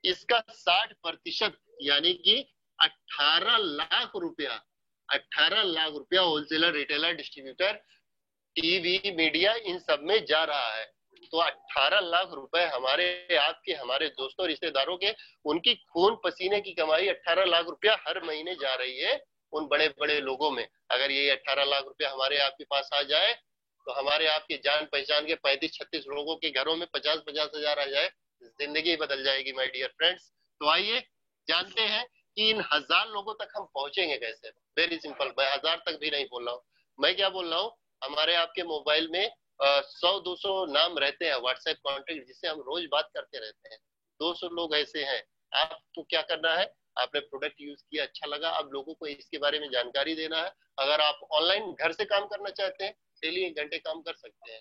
इसका 60% यानी कि 18 लाख रुपया, 18 लाख रुपया wholesaler, retailer, distributor, TV, media, इन सब में जा रहा है। तो 18 लाख रुपए हमारे आपके, हमारे दोस्तों रिश्तेदारों के, उनकी खून पसीने की कमाई 18 लाख रुपया हर महीने जा रही है उन बड़े बड़े लोगों में। अगर ये 18 लाख रुपया हमारे आपके पास आ जाए तो हमारे आपके जान पहचान के 35-36 लोगों के घरों में 50-50 हजार आ जाए, जिंदगी बदल जाएगी माय डियर फ्रेंड्स। तो आइए जानते हैं कि इन 1000 लोगों तक हम पहुंचेंगे कैसे। वेरी सिंपल, मैं 1000 तक भी नहीं बोल रहा हूँ, मैं क्या बोल रहा हूँ, हमारे आपके मोबाइल में 100-200 नाम रहते हैं व्हाट्सएप कॉन्टेक्ट, जिससे हम रोज बात करते रहते हैं। 200 लोग ऐसे हैं। आपको क्या करना है, आपने प्रोडक्ट यूज किया, अच्छा लगा, अब लोगों को इसके बारे में जानकारी देना है। अगर आप ऑनलाइन घर से काम करना चाहते हैं, डेली 1 घंटे काम कर सकते हैं,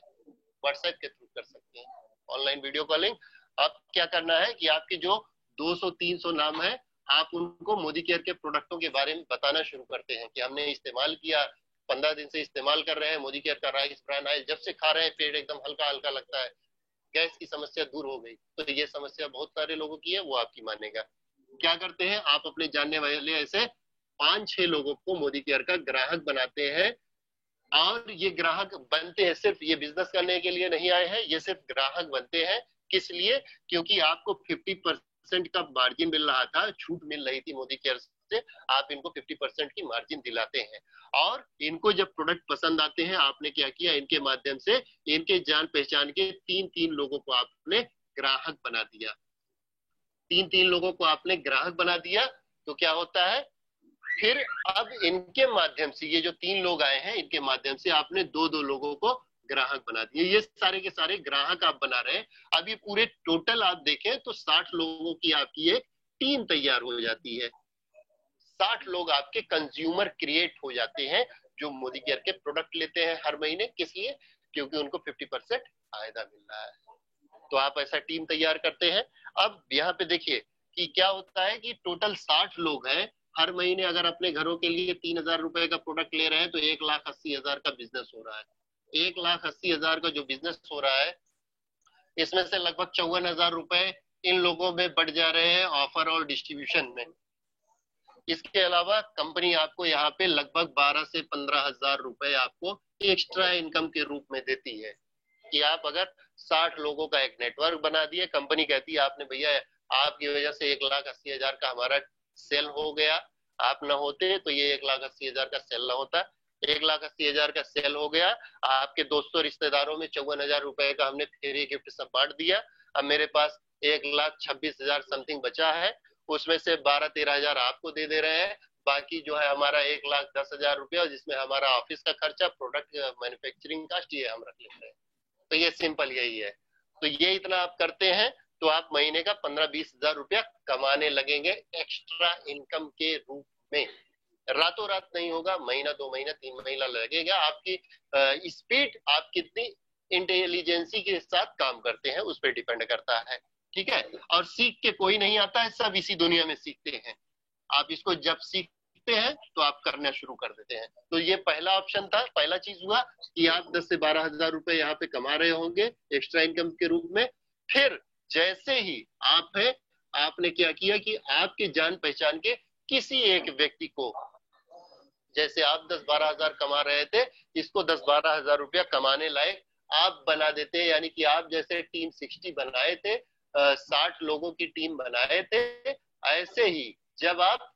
व्हाट्सएप के थ्रू कर सकते हैं, ऑनलाइन वीडियो कॉलिंग। अब क्या करना है कि आपके जो 200-300 नाम है, आप उनको मोदी केयर के प्रोडक्टों के बारे में बताना शुरू करते हैं कि हमने इस्तेमाल किया, 15 दिन से इस्तेमाल कर रहे हैं, मोदी केयर का राइस ब्रान ऑयल, जब से खा रहे हैं पेट एकदम हल्का हल्का लगता है, गैस की समस्या दूर हो गई। तो ये समस्या बहुत सारे लोगों की है, वो आपकी मानेगा। क्या करते हैं, आप अपने जानने वाले ऐसे 5-6 लोगों को मोदी केयर का ग्राहक बनाते हैं। और ये ग्राहक बनते हैं, सिर्फ ये बिजनेस करने के लिए नहीं आए हैं, ये सिर्फ ग्राहक बनते हैं। किस लिए? क्योंकि आपको 50% का मार्जिन मिल रहा था, छूट मिल रही थी मोदी केयर से, आप इनको 50% की मार्जिन दिलाते हैं। और इनको जब प्रोडक्ट पसंद आते हैं, आपने क्या किया, इनके माध्यम से इनके जान पहचान के 3-3 लोगों को आपने ग्राहक बना दिया। 3-3 लोगों को आपने ग्राहक बना दिया तो क्या होता है, फिर अब इनके माध्यम से, ये जो 3 लोग आए हैं, इनके माध्यम से आपने 2-2 लोगों को ग्राहक बना दिए। ये सारे के सारे ग्राहक आप बना रहे हैं। अब ये पूरे टोटल आप देखें तो 60 लोगों की आपकी एक टीम तैयार हो जाती है। 60 लोग आपके कंज्यूमर क्रिएट हो जाते हैं जो मोदी केयर के प्रोडक्ट लेते हैं हर महीने। किस लिए? क्योंकि उनको 50% फायदा मिल रहा है। तो आप ऐसा टीम तैयार करते हैं। अब यहाँ पे देखिए कि क्या होता है कि टोटल 60 लोग हैं, हर महीने अगर अपने घरों के लिए 3000 रुपए का प्रोडक्ट ले रहे हैं तो 1,80,000 का बिजनेस हो रहा है। 1,80,000 का जो बिजनेस हो रहा है, इसमें से लगभग 54,000 रुपए इन लोगों में बढ़ जा रहे हैं ऑफर और डिस्ट्रीब्यूशन में। इसके अलावा कंपनी आपको यहाँ पे लगभग 12 से 15,000 रुपए आपको एक्स्ट्रा इनकम के रूप में देती है कि आप अगर 60 लोगों का एक नेटवर्क बना दिए, कंपनी कहती है आपने भैया आपकी वजह से 1,80,000 का हमारा सेल हो गया, आप ना होते तो ये 1,80,000 का सेल ना होता। 1,80,000 का सेल हो गया, आपके दोस्तों रिश्तेदारों में 54,000 रुपए का हमने फ्री गिफ्ट सब बांट दिया। अब मेरे पास 1,26,000 समथिंग बचा है, उसमें से 12-13,000 आपको दे रहे हैं। बाकी जो है हमारा 1,10,000 रुपया, जिसमें हमारा ऑफिस का खर्चा, प्रोडक्ट मैन्युफैक्चरिंग कास्ट, ये हम रख लेते हैं। तो ये सिंपल यही है। तो ये इतना आप करते हैं तो आप महीने का 15-20,000 रुपया कमाने लगेंगे एक्स्ट्रा इनकम के रूप में। रातों रात नहीं होगा, महीना 2 महीना 3 महीना लगेगा। आपकी स्पीड, आप कितनी इंटेलिजेंसी के साथ काम करते हैं उस पर डिपेंड करता है। ठीक है, और सीख के कोई नहीं आता है, सब इसी दुनिया में सीखते हैं। आप इसको जब सीखते हैं तो आप करना शुरू कर देते हैं। तो ये पहला ऑप्शन था, पहला चीज हुआ कि आप 10 से 12,000 रुपए यहाँ पे कमा रहे होंगे एक्स्ट्रा इनकम के रूप में। फिर जैसे ही आप है, आपने क्या किया कि आपके जान पहचान के किसी एक व्यक्ति को, जैसे आप 10-12,000 कमा रहे थे, इसको 10-12,000 रुपया कमाने लायक आप बना देते हैं। यानी कि आप जैसे टीम 60 बनाए थे, 60 लोगों की टीम बनाए थे, ऐसे ही जब आप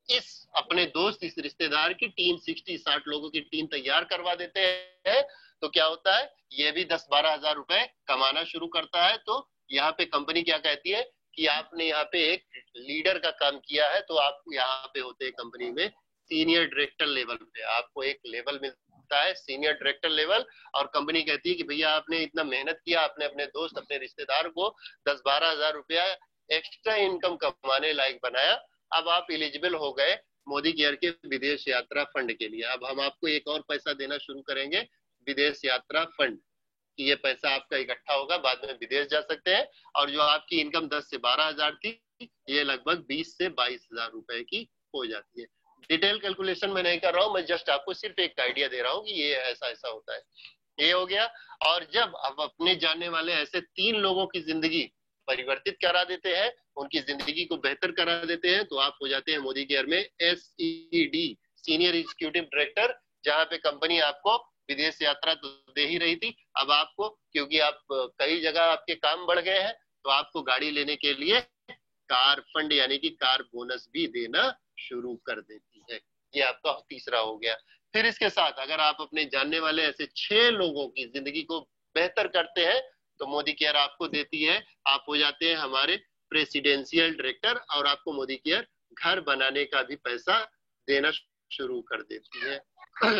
इस अपने दोस्त, इस रिश्तेदार की टीम 60 लोगों की टीम तैयार करवा देते हैं तो क्या होता है, ये भी 10-12,000 रुपए कमाना शुरू करता है। तो यहाँ पे कंपनी क्या कहती है कि आपने यहाँ पे एक लीडर का काम किया है, तो आप यहाँ पे होते हैं कंपनी में सीनियर डायरेक्टर लेवल पे, आपको एक लेवल मिलता है सीनियर डायरेक्टर लेवल। और कंपनी कहती है कि भैया आपने इतना मेहनत किया, आपने अपने दोस्त, अपने रिश्तेदार को 10-12,000 रुपया एक्स्ट्रा इनकम कमाने लायक बनाया। अब आप एलिजिबल हो गए मोदी केयर के विदेश यात्रा फंड के लिए। अब हम आपको एक और पैसा देना शुरू करेंगे, विदेश यात्रा फंड, कि ये पैसा आपका इकट्ठा होगा, बाद में विदेश जा सकते हैं। और जो आपकी इनकम 10 से 12,000 थी, ये लगभग 20 से 22,000 रुपए की हो जाती है। डिटेल कैलकुलेशन मैं नहीं कर रहा हूँ, मैं जस्ट आपको सिर्फ एक आइडिया दे रहा हूँ कि ये ऐसा ऐसा होता है। ये हो गया। और जब अब अपने जानने वाले ऐसे 3 लोगों की जिंदगी परिवर्तित करा देते हैं, उनकी जिंदगी को बेहतर करा देते हैं, तो आप हो जाते हैं मोदी केयर में SED, सीनियर एग्जीक्यूटिव डायरेक्टर। जहां पे कंपनी आपको विदेश यात्रा तो दे ही रही थी, अब आपको, क्योंकि आप कई जगह आपके काम बढ़ गए हैं, तो आपको गाड़ी लेने के लिए कार फंड यानी कि कार बोनस भी देना शुरू कर देती है। ये आपका तीसरा हो गया। फिर इसके साथ अगर आप अपने जानने वाले ऐसे 6 लोगों की जिंदगी को बेहतर करते हैं तो मोदी केयर आपको देती है, आप हो जाते हैं हमारे प्रेसिडेंशियल डायरेक्टर, और आपको मोदी केयर घर बनाने का भी पैसा देना शुरू कर देती है।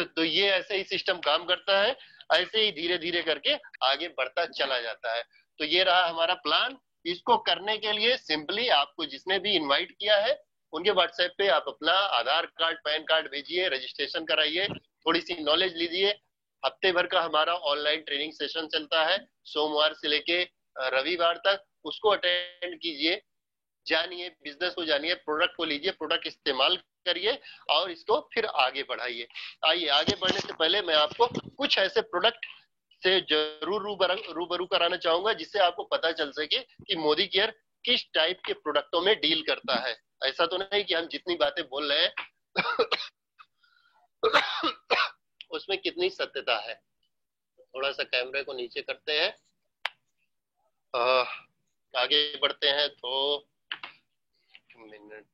तो ये ऐसे ही सिस्टम काम करता है, ऐसे ही धीरे धीरे करके आगे बढ़ता चला जाता है। तो ये रहा हमारा प्लान। इसको करने के लिए सिंपली आपको जिसने भी इनवाइट किया है उनके व्हाट्सएप पे आप अपना आधार कार्ड, पैन कार्ड भेजिए, रजिस्ट्रेशन कराइए, थोड़ी सी नॉलेज लीजिए। हफ्ते भर का हमारा ऑनलाइन ट्रेनिंग सेशन चलता है, सोमवार से लेके रविवार तक, उसको अटेंड कीजिए, जानिए बिजनेस को, जानिए प्रोडक्ट को, लीजिए प्रोडक्ट इस्तेमाल करिए और इसको फिर आगे बढ़ाइए। आइए आगे बढ़ने से पहले मैं आपको कुछ ऐसे प्रोडक्ट से जरूर रूबरू कराना चाहूंगा जिससे आपको पता चल सके कि मोदी केयर किस टाइप के प्रोडक्टों में डील करता है। ऐसा तो नहीं कि हम जितनी बातें बोल रहे हैं उसमें कितनी सत्यता है। थोड़ा सा कैमरे को नीचे करते हैं, आगे बढ़ते हैं। तो मिनट,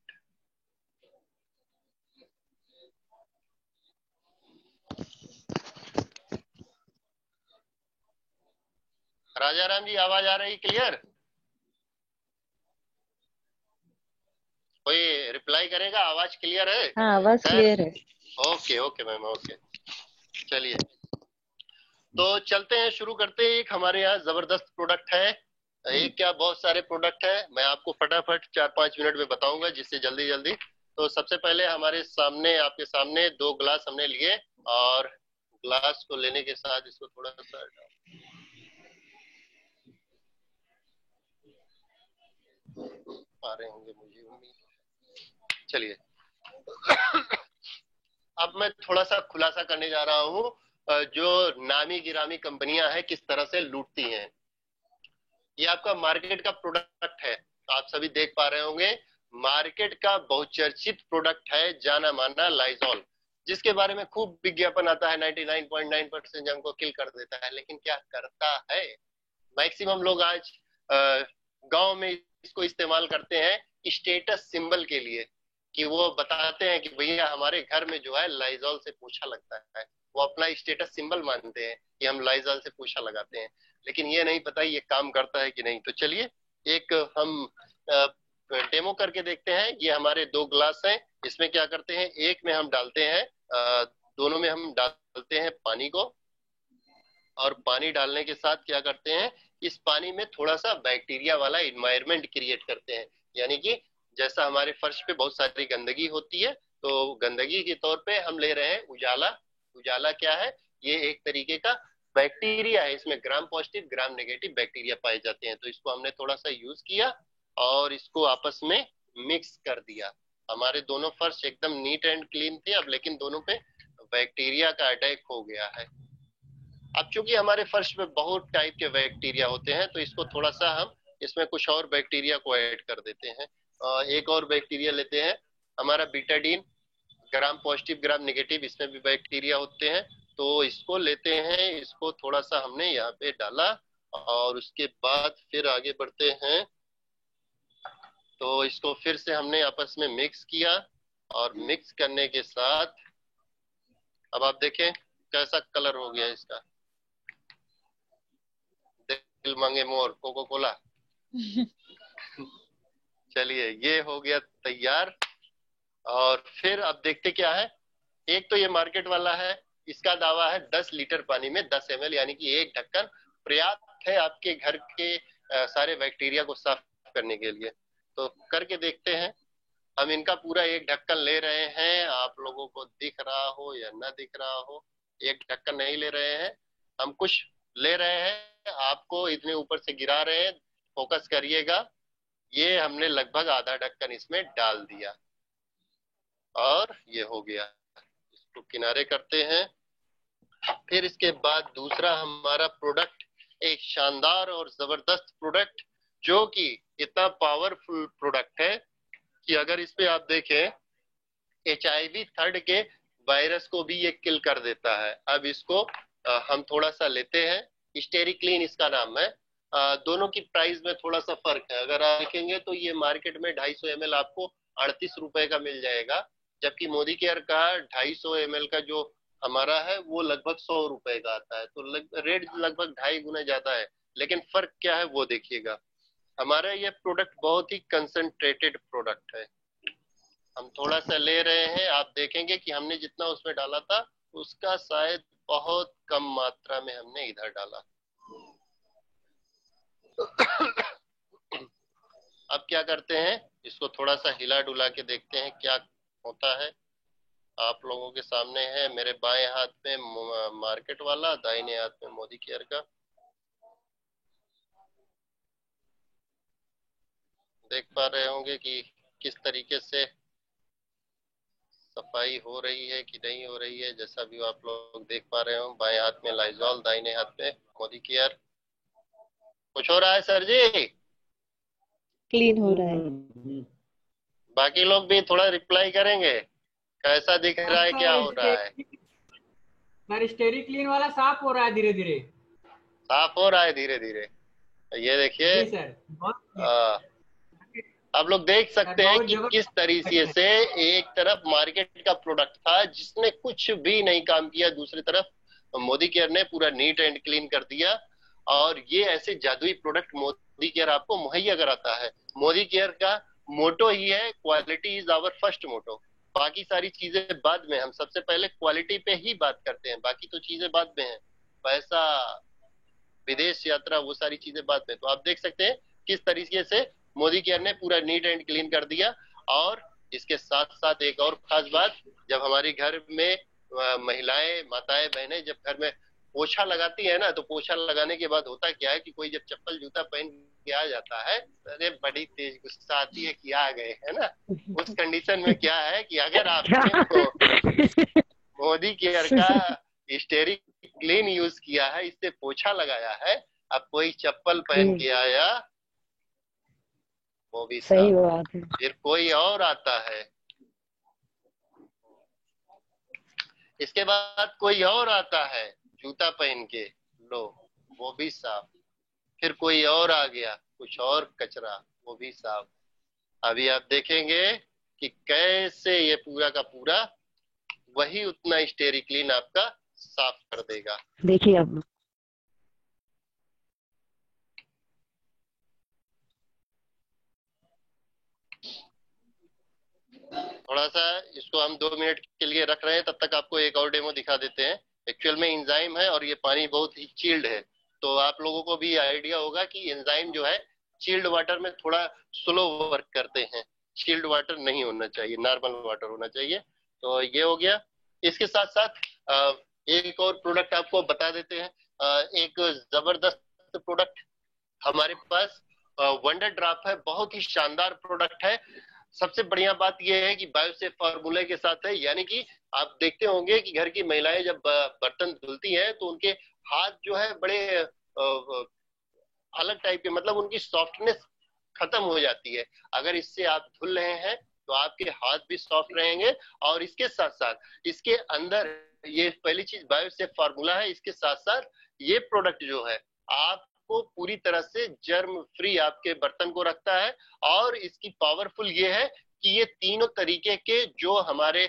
राजा राम जी आवाज आ रही क्लियर? कोई रिप्लाई करेगा? आवाज क्लियर है? हाँ आवाज क्लियर है। Okay okay ma'am, okay. चलिए तो चलते हैं, शुरू करते हैं। एक हमारे यहाँ जबरदस्त प्रोडक्ट है, एक क्या बहुत सारे प्रोडक्ट है, मैं आपको फटाफट 4-5 मिनट में बताऊंगा जिससे जल्दी जल्दी। तो सबसे पहले हमारे सामने, आपके सामने 2 ग्लास हमने लिए, और ग्लास को लेने के साथ इसको थोड़ा सा पा रहे होंगे मुझे उम्मीद। चलिए अब मैं थोड़ा सा खुलासा करने जा रहा हूँ जो नामी गिरामी कंपनियां हैं किस तरह से लूटती हैं। ये आपका मार्केट का प्रोडक्ट है, आप सभी देख पा रहे होंगे। मार्केट का बहुचर्चित प्रोडक्ट है, जाना माना लाइजॉल, जिसके बारे में खूब विज्ञापन आता है, 99.9% जंग को किल कर देता है, लेकिन क्या करता है? मैक्सिमम लोग आज गांव में इसको इस्तेमाल करते हैं स्टेटस सिंबल के लिए, कि वो बताते हैं कि भैया हमारे घर में जो है लाइजॉल से पोछा लगता है। वो अपना स्टेटस सिंबल मानते हैं कि हम लाइजॉल से पोछा लगाते हैं, लेकिन ये नहीं पता ये काम करता है कि नहीं। तो चलिए एक हम डेमो करके देखते हैं। ये हमारे 2 ग्लास हैं, इसमें क्या करते हैं, एक में हम डालते हैं, दोनों में हम डालते हैं पानी को, और पानी डालने के साथ क्या करते हैं, इस पानी में थोड़ा सा बैक्टीरिया वाला इन्वायरमेंट क्रिएट करते हैं। यानी कि जैसा हमारे फर्श पे बहुत सारी गंदगी होती है, तो गंदगी के तौर पे हम ले रहे हैं उजाला। उजाला क्या है? ये एक तरीके का बैक्टीरिया है, इसमें gram positive gram negative bacteria पाए जाते हैं। तो इसको हमने थोड़ा सा यूज किया और इसको आपस में मिक्स कर दिया। हमारे दोनों फर्श एकदम नीट एंड क्लीन थे, अब लेकिन दोनों पे बैक्टीरिया का अटैक हो गया है। अब चूंकि हमारे फर्श में बहुत टाइप के बैक्टीरिया होते हैं, तो इसको थोड़ा सा हम इसमें कुछ और बैक्टीरिया को ऐड कर देते हैं। एक और बैक्टीरिया लेते हैं, हमारा Betadine, gram positive gram negative, इसमें भी बैक्टीरिया होते हैं। तो इसको लेते हैं, इसको थोड़ा सा हमने यहाँ पे डाला, और उसके बाद फिर आगे बढ़ते हैं। तो इसको फिर से हमने आपस में मिक्स किया, और मिक्स करने के साथ अब आप देखें कैसा कलर हो गया इसका, दिल मांगे मोर, कोको कोला। चलिए ये हो गया तैयार। और फिर अब देखते क्या है। एक तो ये मार्केट वाला है, इसका दावा है 10 लीटर पानी में 10 ml, यानी कि एक ढक्कन पर्याप्त है आपके घर के सारे बैक्टीरिया को साफ करने के लिए। तो करके देखते हैं। हम इनका पूरा एक ढक्कन ले रहे हैं, आप लोगों को दिख रहा हो या ना दिख रहा हो, एक ढक्कन नहीं ले रहे हैं, हम कुछ ले रहे हैं, आपको इतने ऊपर से गिरा रहे हैं, फोकस करिएगा। ये हमने लगभग आधा ढक्कन इसमें डाल दिया, और ये हो गया। इसको किनारे करते हैं। फिर इसके बाद दूसरा हमारा प्रोडक्ट, एक शानदार और जबरदस्त प्रोडक्ट जो कि इतना पावरफुल प्रोडक्ट है कि अगर इस पे आप देखें, HIV थर्ड के वायरस को भी ये किल कर देता है। अब इसको हम थोड़ा सा लेते हैं, स्टेरिक्लीन इसका नाम है। दोनों की प्राइस में थोड़ा सा फर्क है। अगर आप देखेंगे तो ये मार्केट में 250 ml आपको 38 रुपए का मिल जाएगा, जबकि मोदी केयर का 250 ml का जो हमारा है वो लगभग 100 रुपए का आता है। तो रेट लगभग 2.5 गुना ज्यादा है, लेकिन फर्क क्या है वो देखिएगा। हमारा ये प्रोडक्ट बहुत ही कंसंट्रेटेड प्रोडक्ट है। हम थोड़ा सा ले रहे हैं, आप देखेंगे कि हमने जितना उसमें डाला था उसका शायद बहुत कम मात्रा में हमने इधर डाला। अब क्या करते हैं, इसको थोड़ा सा हिला डुला के देखते हैं क्या होता है। आप लोगों के सामने है, मेरे बाएं हाथ में मार्केट वाला, दाहिने हाथ में मोदी केयर का। देख पा रहे होंगे कि किस तरीके से सफाई हो रही है कि नहीं हो रही है। जैसा भी आप लोग देख पा रहे हो, बाएं हाथ में लाइजॉल, दाहिने हाथ में मोदी केयर। कुछ हो रहा है सर जी? क्लीन हो रहा है। बाकी लोग भी थोड़ा रिप्लाई करेंगे, कैसा दिख रहा है, क्या हो रहा है? सर स्टेरी क्लीन वाला साफ हो रहा है धीरे धीरे। साफ हो रहा है धीरे धीरे। ये देखिए, जी सर, आप लोग देख सकते हैं कि किस तरीके जबरदस्त। से एक तरफ मार्केट का प्रोडक्ट था जिसने कुछ भी नहीं काम किया, दूसरी तरफ मोदी केयर ने पूरा नीट एंड क्लीन कर दिया। और ये ऐसे जादुई प्रोडक्ट मोदी केयर आपको मुहैया कराता है। मोदी केयर का मोटो ही है, क्वालिटी इज आवर फर्स्ट मोटो। बाकी सारी चीजें बाद में, हम सबसे पहले क्वालिटी पे ही बात करते हैं, बाकी तो चीजें बाद में है। पैसा, विदेश यात्रा, वो सारी चीजें बाद में। तो आप देख सकते हैं किस तरीके से मोदी केयर ने पूरा नीट एंड क्लीन कर दिया। और इसके साथ साथ एक और खास बात, जब हमारी घर में महिलाएं, माताएं, बहनें जब घर में पोछा लगाती है ना, तो पोछा लगाने के बाद होता क्या है कि कोई जब चप्पल जूता पहन के आ जाता है, अरे बड़ी तेज गुस्सा आती है कि आ गए, है ना। उस कंडीशन में क्या है कि अगर आपने मोदी केयर का स्टेरिक क्लीन यूज किया है, इससे पोछा लगाया है, अब कोई चप्पल पहन के आया, वो भी सही साफ। बात है। फिर कोई और आता है, इसके बाद कोई और आता है जूता पहन के, लो वो भी साफ। फिर कोई और आ गया, कुछ और कचरा, वो भी साफ। अभी आप देखेंगे कि कैसे ये पूरा का पूरा वही उतना स्टेरिक क्लीन आपका साफ कर देगा। देखिए अब थोड़ा सा इसको हम 2 मिनट के लिए रख रहे हैं, तब तक आपको एक और डेमो दिखा देते हैं। एक्चुअल में एंजाइम है और ये पानी बहुत ही चिल्ड है, तो आप लोगों को भी आइडिया होगा कि एंजाइम जो है चिल्ड वाटर में थोड़ा स्लो वर्क करते हैं। चिल्ड वाटर नहीं होना चाहिए, नॉर्मल वाटर होना चाहिए। तो ये हो गया। इसके साथ साथ एक और प्रोडक्ट आपको बता देते हैं। एक जबरदस्त प्रोडक्ट हमारे पास वंडर ड्रॉप है, बहुत ही शानदार प्रोडक्ट है। सबसे बढ़िया बात यह है कि बायोसेफ फार्मूले के साथ है, यानी कि आप देखते होंगे कि घर की महिलाएं जब बर्तन धुलती हैं तो उनके हाथ जो है बड़े अलग टाइप के, मतलब उनकी सॉफ्टनेस खत्म हो जाती है। अगर इससे आप धुल रहे हैं तो आपके हाथ भी सॉफ्ट रहेंगे। और इसके साथ साथ इसके अंदर, ये पहली चीज बायोसेफ फार्मूला है, इसके साथ साथ ये प्रोडक्ट जो है आपको पूरी तरह से जर्म फ्री आपके बर्तन को रखता है। और इसकी पावरफुल ये है कि ये तीनों तरीके के जो हमारे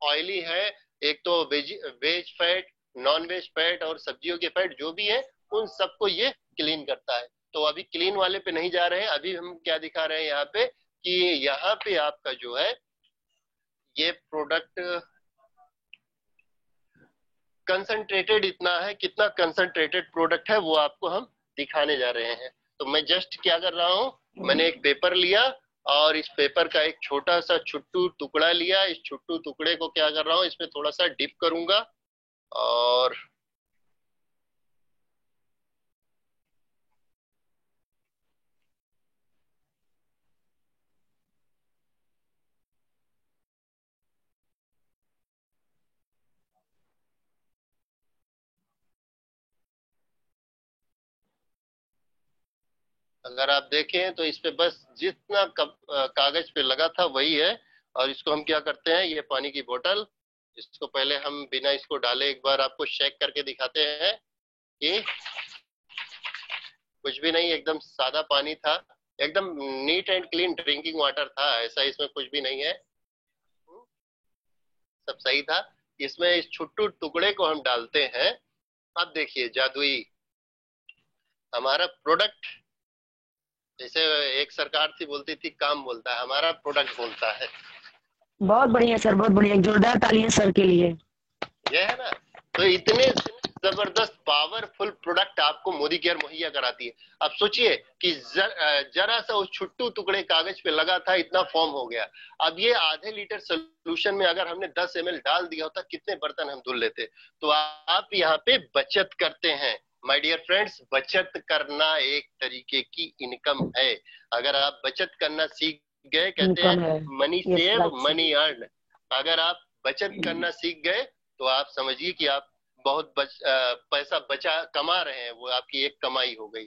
ऑयली है, एक तो veg fat, non veg fat और सब्जियों के फैट जो भी है, उन सबको ये क्लीन करता है। तो अभी क्लीन वाले पे नहीं जा रहे हैं, अभी हम क्या दिखा रहे हैं यहाँ पे कि यहाँ पे आपका जो है ये प्रोडक्ट कंसंट्रेटेड इतना है, कितना कंसंट्रेटेड प्रोडक्ट है वो आपको हम दिखाने जा रहे हैं। तो मैं जस्ट क्या कर रहा हूँ, मैंने एक पेपर लिया और इस पेपर का एक छोटा सा छुट्टू टुकड़ा लिया। इस छुट्टू टुकड़े को क्या कर रहा हूँ, इसमें थोड़ा सा डिप करूंगा और अगर आप देखें तो इस पे बस जितना कागज पे लगा था वही है। और इसको हम क्या करते हैं, ये पानी की बोतल, इसको पहले हम बिना इसको डाले एक बार आपको शेक करके दिखाते हैं कि कुछ भी नहीं, एकदम सादा पानी था, एकदम neat and clean drinking water था, ऐसा इसमें कुछ भी नहीं है, सब सही था। इसमें इस छुट्टू टुकड़े को हम डालते हैं। अब देखिए जादुई हमारा प्रोडक्ट, जैसे एक सरकार थी बोलती थी काम बोलता है, हमारा प्रोडक्ट बोलता है। बहुत बढ़िया सर, बहुत बढ़िया, जोरदार तालियां सर के लिए। ये है ना, तो इतने जबरदस्त पावरफुल प्रोडक्ट आपको मोदी केयर मुहैया कराती है। अब सोचिए कि जरा सा उस छुट्टू टुकड़े कागज पे लगा था, इतना फॉर्म हो गया। अब ये आधे लीटर सोल्यूशन में अगर हमने 10 ml डाल दिया होता, कितने बर्तन हम धुल लेते। तो आप यहाँ पे बचत करते हैं माय डियर फ्रेंड्स। बचत करना एक तरीके की इनकम है। अगर आप बचत करना सीख गए, कहते हैं मनी सेव मनी अर्न, अगर आप बचत करना सीख गए तो आप समझिए कि आप बहुत पैसा कमा रहे हैं, वो आपकी एक कमाई हो गई।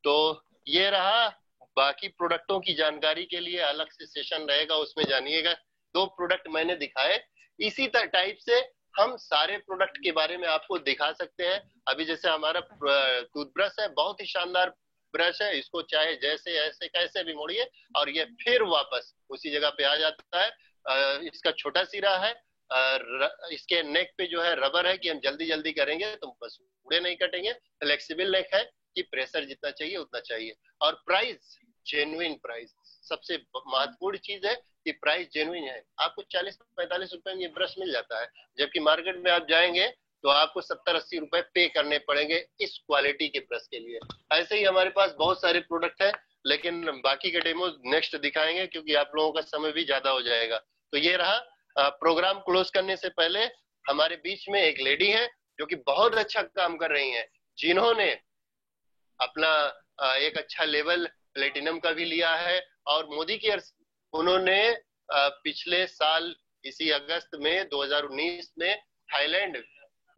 तो ये रहा। बाकी प्रोडक्टों की जानकारी के लिए अलग से सेशन रहेगा, उसमें जानिएगा। 2 प्रोडक्ट मैंने दिखाए, इसी टाइप से हम सारे प्रोडक्ट के बारे में आपको दिखा सकते हैं। अभी जैसे हमारा टूथब्रश है, बहुत ही शानदार ब्रश है, इसको चाहे जैसे ऐसे कैसे भी मोड़िए और ये फिर वापस उसी जगह पे आ जाता है। इसका छोटा सिरा है, इसके नेक पे जो है रबर है कि हम जल्दी जल्दी करेंगे तो बस पूरे नहीं कटेंगे। फ्लेक्सिबल नेक है कि प्रेशर जितना चाहिए उतना चाहिए। और प्राइस जेन्युइन प्राइस, सबसे महत्वपूर्ण चीज है कि प्राइस जेन्युइन है। आपको 40-45 रुपए में ये ब्रश मिल जाता है, जबकि मार्केट में आप जाएंगे तो आपको 70-80 रुपए पे करने पड़ेंगे इस क्वालिटी के ब्रश के लिए। ऐसे ही हमारे पास बहुत सारे प्रोडक्ट है, लेकिन बाकी के डेमो नेक्स्ट दिखाएंगे क्योंकि आप लोगों का समय भी ज्यादा हो जाएगा। तो ये रहा। प्रोग्राम क्लोज करने से पहले हमारे बीच में एक लेडी है जो कि बहुत अच्छा काम कर रही हैं, जिन्होंने अपना एक अच्छा लेवल प्लेटिनम का भी लिया है। और मोदी केयर उन्होंने पिछले साल इसी अगस्त में 2019 में थाईलैंड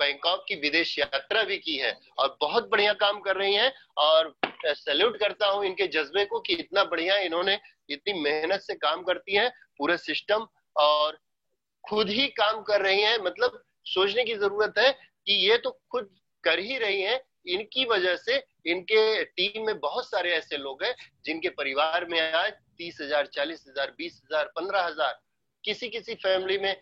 बैंकॉक की विदेश यात्रा भी की है और बहुत बढ़िया काम कर रही हैं। और सैल्यूट करता हूं इनके जज्बे को कि इतना बढ़िया इन्होंने इतनी मेहनत से काम करती हैं, पूरा सिस्टम और खुद ही काम कर रही हैं। मतलब सोचने की जरूरत है कि ये तो खुद कर ही रही हैं, इनकी वजह से इनके टीम में बहुत सारे ऐसे लोग हैं जिनके परिवार में आज 30,000, 40,000, 20,000, 15,000, किसी किसी फैमिली में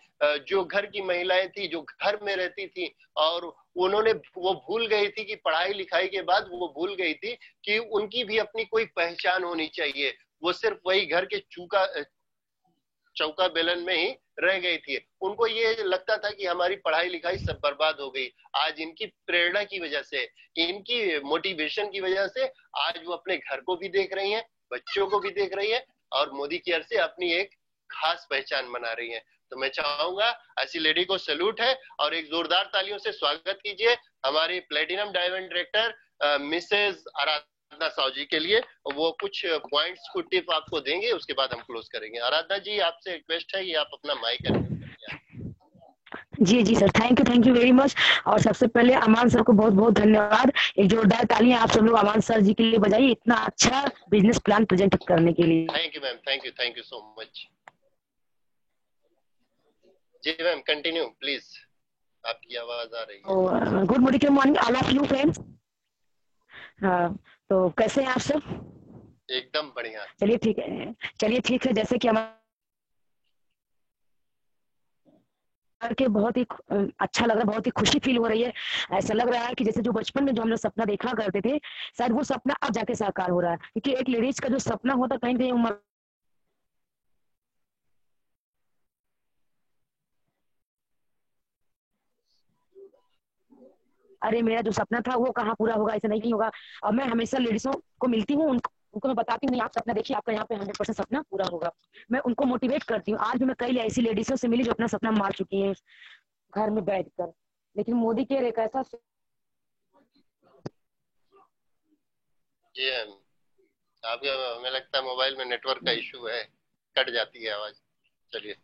जो घर की महिलाएं थी, जो घर में रहती थी और वो भूल गई थी कि पढ़ाई लिखाई के बाद वो भूल गई थी कि उनकी भी अपनी कोई पहचान होनी चाहिए। वो सिर्फ वही घर के चौका बेलन में ही रह गई थी। उनको ये लगता था कि हमारी पढ़ाई लिखाई सब बर्बाद हो गई। आज इनकी प्रेरणा की वजह से, इनकी मोटिवेशन की वजह से आज वो अपने घर को भी देख रही हैं, बच्चों को भी देख रही हैं और मोदी केयर से अपनी एक खास पहचान बना रही हैं। तो मैं चाहूंगा ऐसी लेडी को सैल्यूट है और एक जोरदार तालियों से स्वागत कीजिए हमारी प्लेटिनम डायमंड डायरेक्टर मिसेज आराधना साहू जी के लिए। वो कुछ पॉइंट्स को टिप आपको देंगे, उसके बाद हम क्लोज करेंगे। आराधना जी आपसे रिक्वेस्ट है कि आप अपना माइक जी जी sir, thank you very much. और सबसे पहले अमान सर को बहुत बहुत धन्यवाद। एक जोरदार तालियां आप सब लोग अमान सर जी के लिए बजाइए, इतना अच्छा बिजनेस प्लान प्रेजेंट करने के लिए। Thank you ma'am, thank you so much. जी मैम कंटिन्यू प्लीज, आपकी आवाज आ रही है। Good morning all of you friends. तो कैसे हैं आप सब? एकदम बढ़िया। चलिए ठीक है, जैसे कि हमारे के बहुत ही अच्छा लग रहा है, बहुत ही खुशी फील हो रही है। ऐसा लग रहा है कि जैसे जो बचपन में जो हम लोग सपना देखा करते थे, शायद वो सपना अब जाके साकार हो रहा है। क्योंकि एक लेडीज का जो सपना होता कहीं कहीं उम्र अरे मेरा जो सपना था वो कहाँ पूरा होगा, ऐसा नहीं होगा। और मैं हमेशा लेडीजों को मिलती हूँ, उनको मैं बताती हूँ नहीं आप सपना देखिए, आपका यहाँ पे 100% सपना पूरा होगा। मैं उनको मोटिवेट करती हूँ। आज भी मैं कई ऐसी लेडीजों से मिली जो अपना सपना मार चुकी हैं घर में बैठकर। लेकिन मोदी केयर एक ऐसा जी आपके हमें लगता है मोबाइल में नेटवर्क का इशू है, कट जाती है आवाज। चलिए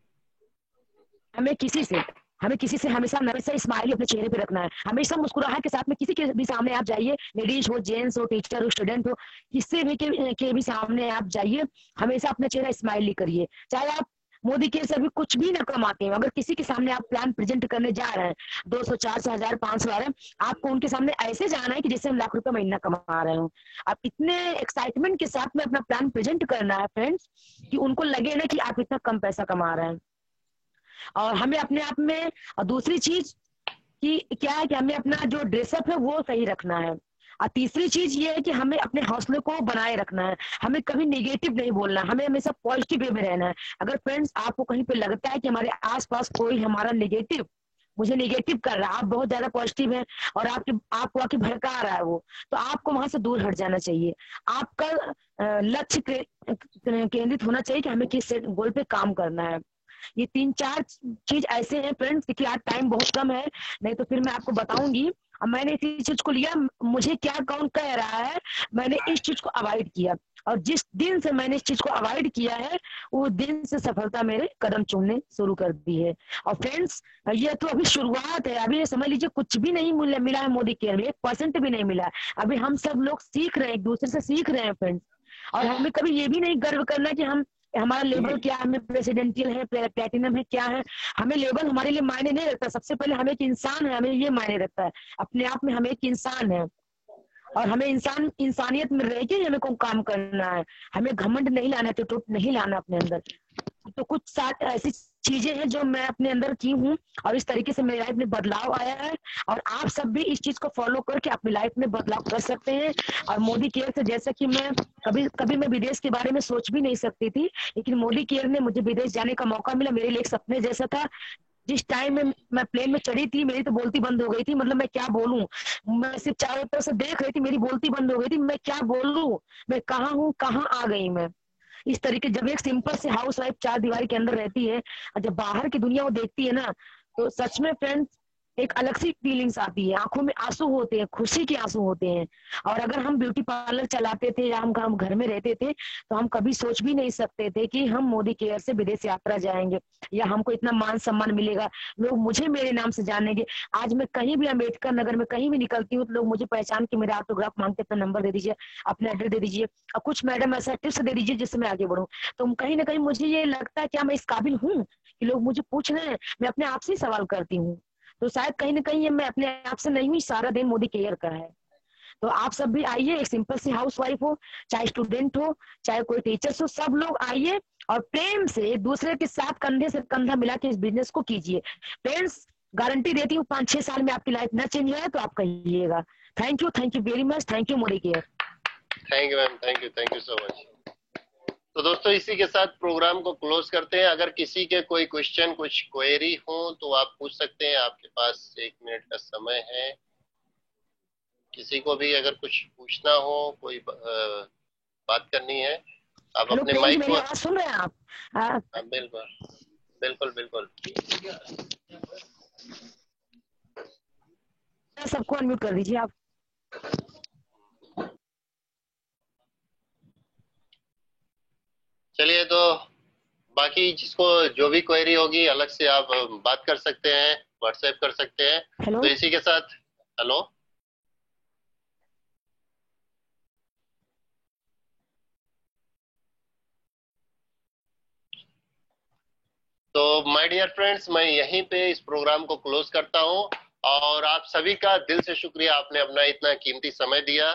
हमें किसी से हमें किसी से हमेशा हमेशा स्माइल अपने चेहरे पे रखना है, हमेशा मुस्कुराहट के साथ में किसी के भी सामने आप जाइए, लेडीज हो, जेंट्स हो, टीचर हो, स्टूडेंट हो, किसी भी के भी सामने आप जाइए, हमेशा अपना चेहरा स्माइली करिए। चाहे आप मोदी के से अभी कुछ भी ना कमाते हो, अगर किसी के सामने आप प्लान प्रेजेंट करने जा रहे हैं, 200, 400, 1000, 500 आ रहे हैं, आपको उनके सामने ऐसे जाना है कि जैसे हम लाख रुपए महीना कमा रहे हो। आप इतने एक्साइटमेंट के साथ में अपना प्लान प्रेजेंट करना है फ्रेंड्स, कि उनको लगे ना कि आप इतना कम पैसा कमा रहे हैं। और हमें अपने आप में, और दूसरी चीज कि क्या है कि हमें अपना जो ड्रेसअप है वो सही रखना है। और तीसरी चीज ये है कि हमें अपने हौसले को बनाए रखना है, हमें कभी नेगेटिव नहीं बोलना, हमें हमेशा पॉजिटिव वे में रहना है। अगर फ्रेंड्स आपको कहीं पे लगता है कि हमारे आसपास कोई हमारा नेगेटिव, मुझे नेगेटिव कर रहा है, आप बहुत ज्यादा पॉजिटिव है और आपको आके भड़का रहा है वो, तो आपको वहां से दूर हट जाना चाहिए। आपका लक्ष्य केंद्रित होना चाहिए कि हमें किस गोल पे काम करना है। ये 3-4 चीज ऐसे हैं फ्रेंड्स, क्योंकि आज टाइम बहुत कम है, नहीं तो फिर मैं आपको बताऊंगी। अब मैंने इसी चीज को लिया, मुझे क्या कौन कह रहा है, मैंने इस चीज को अवॉइड किया, और जिस दिन से मैंने इस चीज को अवॉइड किया है, वो दिन से सफलता मेरे कदम चूमने शुरू कर दी है। और फ्रेंड्स, ये तो अभी शुरुआत है, अभी ये समझ लीजिए कुछ भी नहीं मिला है मोदी केयर में, 1% भी नहीं मिला है। अभी हम सब लोग सीख रहे हैं, एक दूसरे से सीख रहे हैं फ्रेंड्स। और हमें कभी ये भी नहीं गर्व करना कि हम, हमारा लेवल क्या है, हमें प्रेसिडेंशियल है, प्लेटिनम है, क्या है, हमें लेवल हमारे लिए मायने नहीं रखता। सबसे पहले हमें एक इंसान है, हमें ये मायने रखता है, अपने आप में हमें एक इंसान है, और हमें इंसानियत में रह के हमें को काम करना है। हमें घमंड नहीं लाना है, टूट नहीं लाना अपने अंदर। तो कुछ साथ ऐसी चीजें हैं जो मैं अपने अंदर की हूँ, और इस तरीके से मेरी लाइफ में बदलाव आया है, और आप सब भी इस चीज को फॉलो करके अपनी लाइफ में बदलाव कर सकते हैं। और मोदी केयर से, जैसा कि मैं कभी कभी मैं विदेश के बारे में सोच भी नहीं सकती थी, लेकिन मोदी केयर ने मुझे विदेश जाने का मौका मिला, मेरे लिए एक सपने जैसा था। जिस टाइम में मैं प्लेन में चढ़ी थी, मेरी तो बोलती बंद हो गई थी, मतलब मैं क्या बोलूं, मैं सिर्फ चारों तरफ से देख रही थी, मेरी बोलती बंद हो गई थी, मैं क्या बोलूं, मैं कहाँ हूँ, कहाँ आ गई मैं। इस तरीके, जब एक सिंपल से हाउस वाइफ 4 दीवारी के अंदर रहती है, और जब बाहर की दुनिया वो देखती है ना, तो सच में फ्रेंड्स एक अलग सी फीलिंग्स आती है, आंखों में आंसू होते हैं, खुशी के आंसू होते हैं। और अगर हम ब्यूटी पार्लर चलाते थे या हम घर में रहते थे, तो हम कभी सोच भी नहीं सकते थे कि हम मोदी केयर से विदेश यात्रा जाएंगे, या हमको इतना मान सम्मान मिलेगा, लोग मुझे मेरे नाम से जानेंगे। आज मैं कहीं भी अम्बेडकर नगर में कहीं भी निकलती हूँ, तो लोग मुझे पहचान के मेरा ऑटोग्राफ मांगते, अपना नंबर दे दीजिए, अपना एड्रेस दे दीजिए, और कुछ मैडम ऐसा टिप्स दे दीजिए जिससे मैं आगे बढ़ूं। तो कहीं ना कहीं मुझे ये लगता है, क्या मैं इस काबिल हूँ कि लोग मुझे पूछ रहे हैं? मैं अपने आप से ही सवाल करती हूँ। तो शायद कहीं ना कहीं ये मैं अपने आप से नहीं हुई, सारा दिन मोदी केयर का है। तो आप सब भी आइए, एक सिंपल सी हाउस वाइफ हो, चाहे स्टूडेंट हो, चाहे कोई टीचर्स हो, सब लोग आइए, और प्रेम से एक दूसरे के साथ कंधे से कंधा मिला के इस बिजनेस को कीजिए। फ्रेंड्स, गारंटी देती हूँ 5-6 साल में आपकी लाइफ ना चेंज हुआ है तो आप कहिएगा। Thank you very much, thank you Modi care. Thank you ma'am, thank you so much. तो दोस्तों, इसी के साथ प्रोग्राम को क्लोज करते हैं। अगर किसी के कोई क्वेश्चन, कुछ क्वेरी हो तो आप पूछ सकते हैं, आपके पास 1 मिनट का समय है। किसी को भी अगर कुछ पूछना हो, कोई बात करनी है, आप हेलो अपने प्रियंक जी, माइक मेरी को। आवाज सुन रहे हैं आप? हाँ, बिल्कुल बिल्कुल बिल्कुल। सबको अनम्यूट कर दीजिए आप। चलिए, तो बाकी जिसको जो भी क्वेरी होगी अलग से आप बात कर सकते हैं, व्हाट्सएप कर सकते हैं। हेलो, तो इसी के साथ, हेलो, तो माय डियर फ्रेंड्स, मैं यहीं पे इस प्रोग्राम को क्लोज करता हूं। और आप सभी का दिल से शुक्रिया, आपने अपना इतना कीमती समय दिया,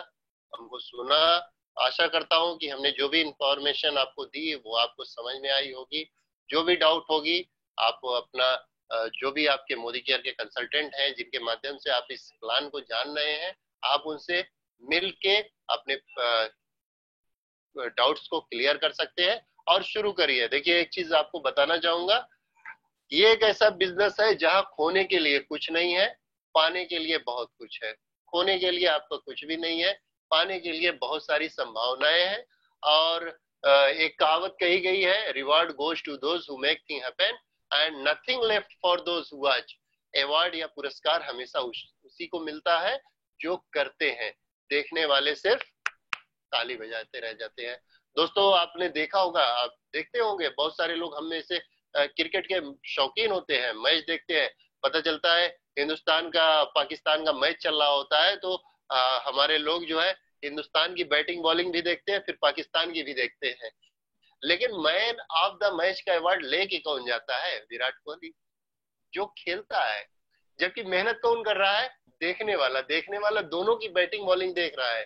हमको सुना। आशा करता हूं कि हमने जो भी इंफॉर्मेशन आपको दी वो आपको समझ में आई होगी। जो भी डाउट होगी, आपको अपना जो भी आपके मोदी केयर के कंसल्टेंट हैं, जिनके माध्यम से आप इस प्लान को जान रहे हैं, आप उनसे मिल के अपने डाउट्स को क्लियर कर सकते हैं और शुरू करिए। देखिए, एक चीज आपको बताना चाहूंगा, ये एक ऐसा बिजनेस है जहां खोने के लिए कुछ नहीं है, पाने के लिए बहुत कुछ है। खोने के लिए आपको कुछ भी नहीं है, पाने के लिए बहुत सारी संभावनाएं हैं। और एक कहावत कही गई है, reward goes to those who make thing happen and nothing left for those who watch. Award या पुरस्कार हमेशा उसी को मिलता है जो करते हैं, देखने वाले सिर्फ ताली बजाते रह जाते हैं। दोस्तों, आपने देखा होगा, आप देखते होंगे, बहुत सारे लोग हम में से क्रिकेट के शौकीन होते हैं, मैच देखते हैं, पता चलता है हिंदुस्तान का पाकिस्तान का मैच चल रहा होता है तो हमारे लोग जो है हिंदुस्तान की बैटिंग बॉलिंग भी देखते हैं, फिर पाकिस्तान की भी देखते हैं। लेकिन मैन ऑफ द मैच का अवार्ड लेके कौन जाता है? विराट कोहली, जो खेलता है। जबकि मेहनत कौन कर रहा है? देखने वाला दोनों की बैटिंग बॉलिंग देख रहा है,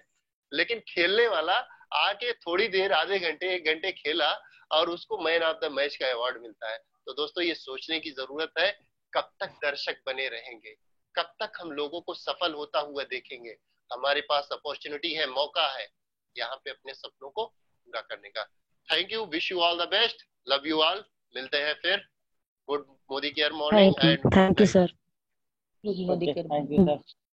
लेकिन खेलने वाला आके थोड़ी देर, आधे घंटे, 1 घंटे खेला और उसको मैन ऑफ द मैच का अवार्ड मिलता है। तो दोस्तों ये सोचने की जरूरत है, कब तक दर्शक बने रहेंगे, कब तक हम लोगों को सफल होता हुआ देखेंगे। हमारे पास अपॉर्चुनिटी है, मौका है यहाँ पे अपने सपनों को पूरा करने का। Thank you, wish you all the best, love you all, मिलते हैं फिर। Good Modi care morning and thank you sir. Okay, thank you, sir.